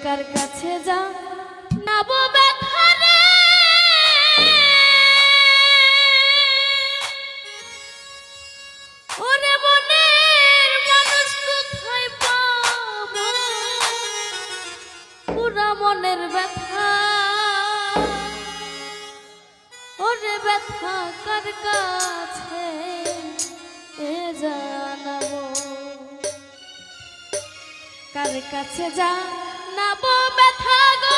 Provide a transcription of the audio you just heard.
কার কাছে যা নাব ব্যথা রে, ওরে মনের মানুষ কোথায় পাবো, পুরা মনের ব্যথা, ওরে ব্যথা কার কাছে জানাবো, কার কাছে জানাবো ব্যথা গো।